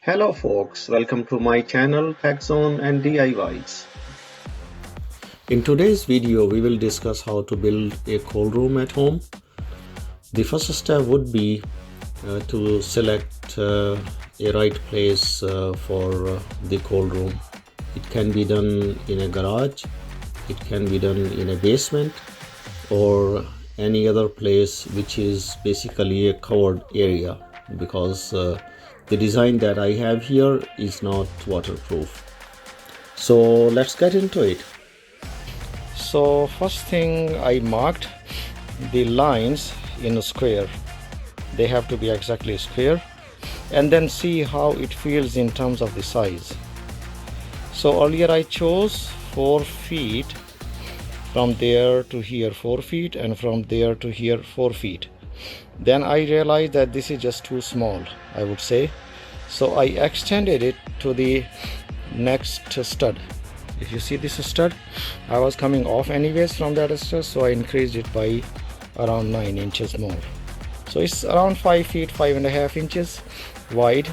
Hello folks, welcome to my channel TechZone and DIYs. In today's video, we will discuss how to build a cold room at home. The first step would be to select a right place for the cold room. It can be done in a garage, it can be done in a basement, or any other place which is basically a covered area, because the design that I have here is not waterproof. So let's get into it. So first thing, I marked the lines in a square. They have to be exactly square, and then see how it feels in terms of the size. So earlier I chose 4 feet, from there to here 4 feet, and from there to here 4 feet. Then I realized that this is just too small, I would say. So I extended it to the next stud. If you see this stud, I was coming off anyways from that stud, so I increased it by around 9 inches more. So it's around 5 feet, 5.5 inches wide,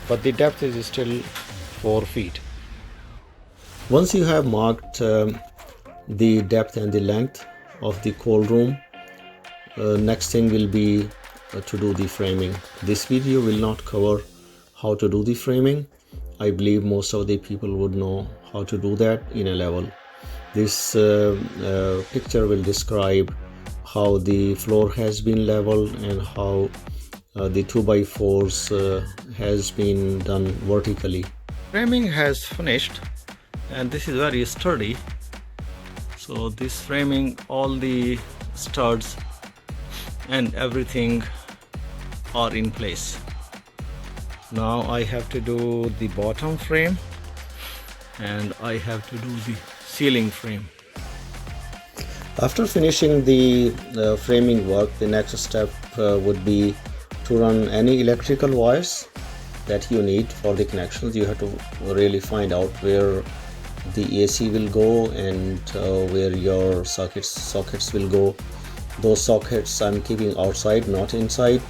but the depth is still 4 feet. Once you have marked the depth and the length of the cold room, next thing will be to do the framing. This video will not cover how to do the framing. I believe most of the people would know how to do that in a level. This picture will describe how the floor has been leveled and how the 2x4s has been done vertically. Framing has finished, and this is very sturdy. So this framing, all the studs and everything are in place. Now I have to do the bottom frame, and I have to do the ceiling frame. After finishing the framing work, the next step would be to run any electrical wires that you need for the connections. You have to really find out where the AC will go and where your sockets will go. Those sockets I'm keeping outside, not inside,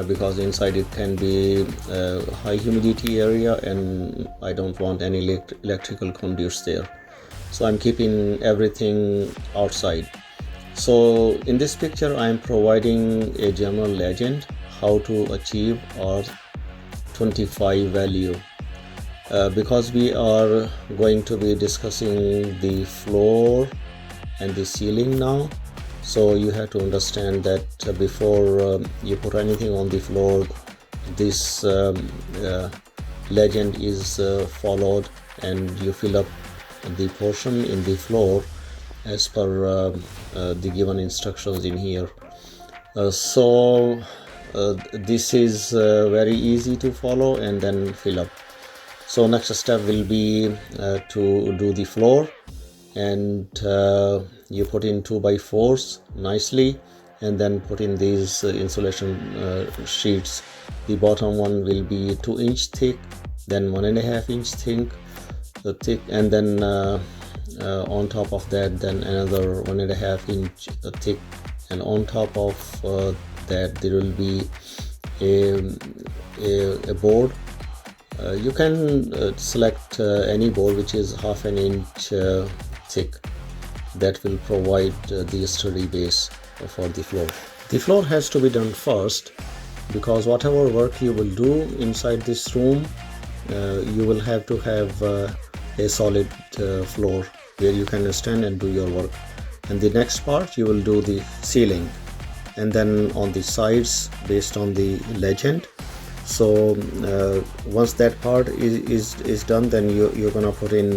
because inside it can be a high humidity area and I don't want any electrical conduits there. So I'm keeping everything outside. So in this picture I am providing a general legend how to achieve our 25 value. Because we are going to be discussing the floor and the ceiling now, so you have to understand that before you put anything on the floor, this legend is followed, and you fill up the portion in the floor as per the given instructions in here. So this is very easy to follow and then fill up. So next step will be to do the floor, and you put in 2x4s nicely, and then put in these insulation sheets. The bottom one will be 2-inch thick, then 1.5-inch thick, and then on top of that, then another 1.5-inch thick, and on top of that there will be a board. You can select any board which is 1/2 inch thick. That will provide the sturdy base for the floor. The floor has to be done first, because whatever work you will do inside this room, you will have to have a solid floor where you can stand and do your work. And the next part, you will do the ceiling, and then on the sides based on the legend. So once that part is done, then you're gonna put in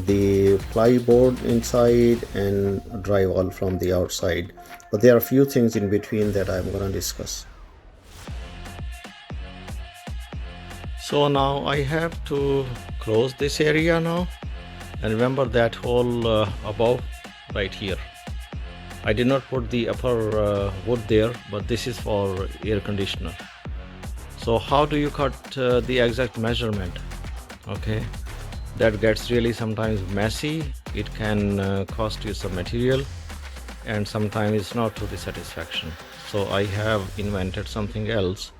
the plyboard inside and drywall from the outside. But there are a few things in between that I'm gonna discuss. So now I have to close this area now, and remember that hole above right here. I did not put the upper wood there, but this is for air conditioner. So how do you cut the exact measurement? Okay, that gets really sometimes messy. It can cost you some material, and sometimes it's not to the satisfaction. So I have invented something else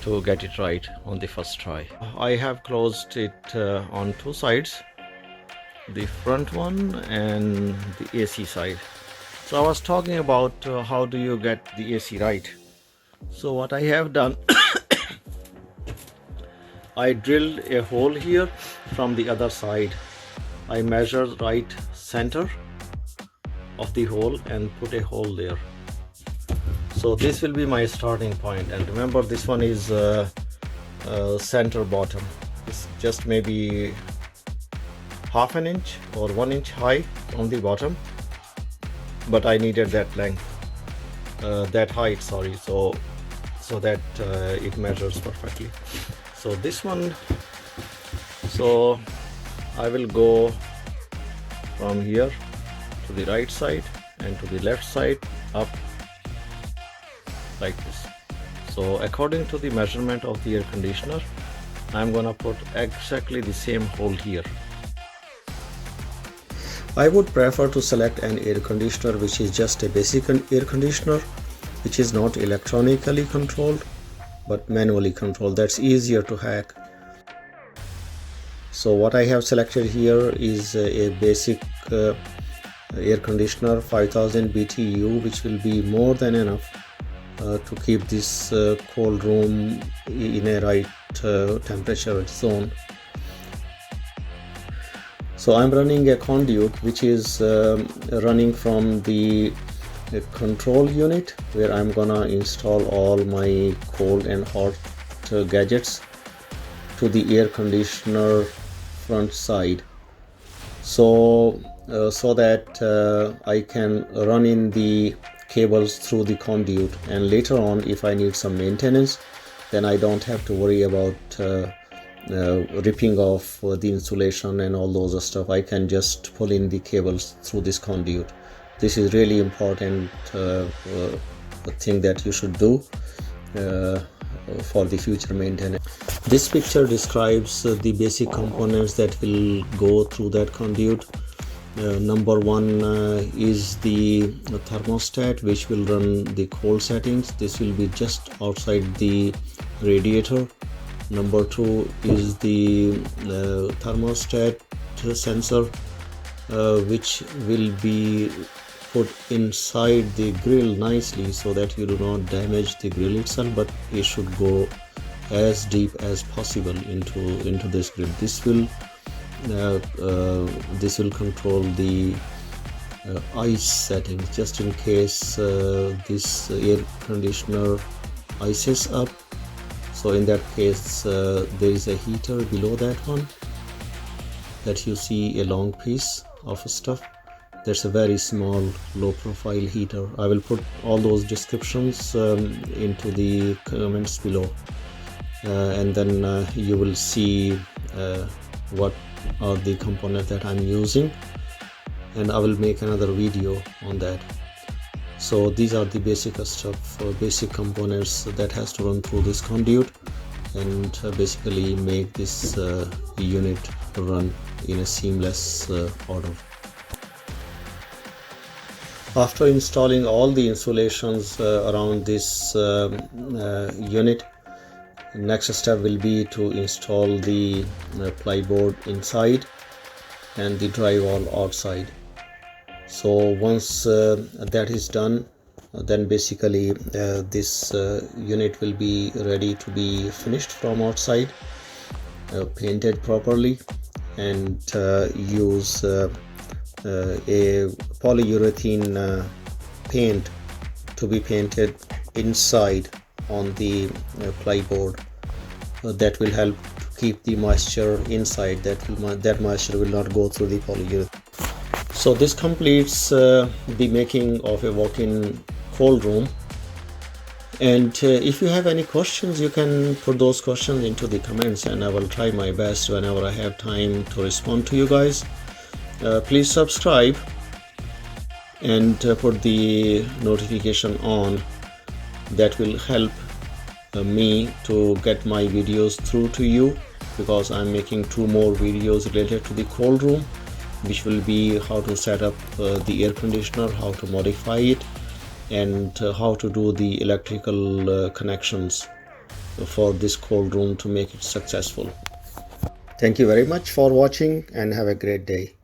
to get it right on the first try. I have closed it on two sides, the front one and the AC side. So I was talking about how do you get the AC right. So what I have done, I drilled a hole here from the other side. I measured right center of the hole and put a hole there. So this will be my starting point, and remember this one is center bottom. It's just maybe half an inch or 1 inch high on the bottom, but I needed that length, that height, sorry, so that it measures perfectly. So this one, so I will go from here to the right side and to the left side up like this. So according to the measurement of the air conditioner, I'm gonna put exactly the same hole here. I would prefer to select an air conditioner which is just a basic air conditioner, which is not electronically controlled but manually controlled. That's easier to hack. So what I have selected here is a basic air conditioner, 5000 BTU, which will be more than enough to keep this cold room in a right temperature zone. So I'm running a conduit which is running from the control unit, where I'm gonna install all my cold and hot gadgets, to the air conditioner front side, so that I can run in the cables through the conduit, and later on if I need some maintenance, then I don't have to worry about ripping off the insulation and all those stuff. I can just pull in the cables through this conduit. This is really important thing that you should do for the future maintenance. This picture describes the basic components that will go through that conduit. Number one is the thermostat, which will run the cold settings. This will be just outside the radiator. Number two is the thermostat sensor, which will be put inside the grill nicely so that you do not damage the grill itself, but it should go as deep as possible into this grill. This will control the ice settings, just in case this air conditioner ices up. So in that case there is a heater below that one that you see, a long piece of stuff. That's a very small low profile heater. I will put all those descriptions into the comments below, and then you will see what are the components that I'm using, and I will make another video on that. So these are the basic stuff, basic components that has to run through this conduit and basically make this unit run in a seamless order. After installing all the insulations around this unit, next step will be to install the plyboard inside and the drywall outside. So once that is done, then basically this unit will be ready to be finished from outside, painted properly, and use a polyurethane paint to be painted inside on the plyboard. That will help to keep the moisture inside. That moisture will not go through the polyurethane. So this completes the making of a walk-in cold room. And if you have any questions, you can put those questions into the comments, and I will try my best whenever I have time to respond to you guys. Please subscribe and put the notification on. That will help me to get my videos through to you, because I'm making 2 more videos related to the cold room, which will be how to set up the air conditioner, how to modify it, and how to do the electrical connections. for this cold room to make it successful. Thank you very much for watching and have a great day.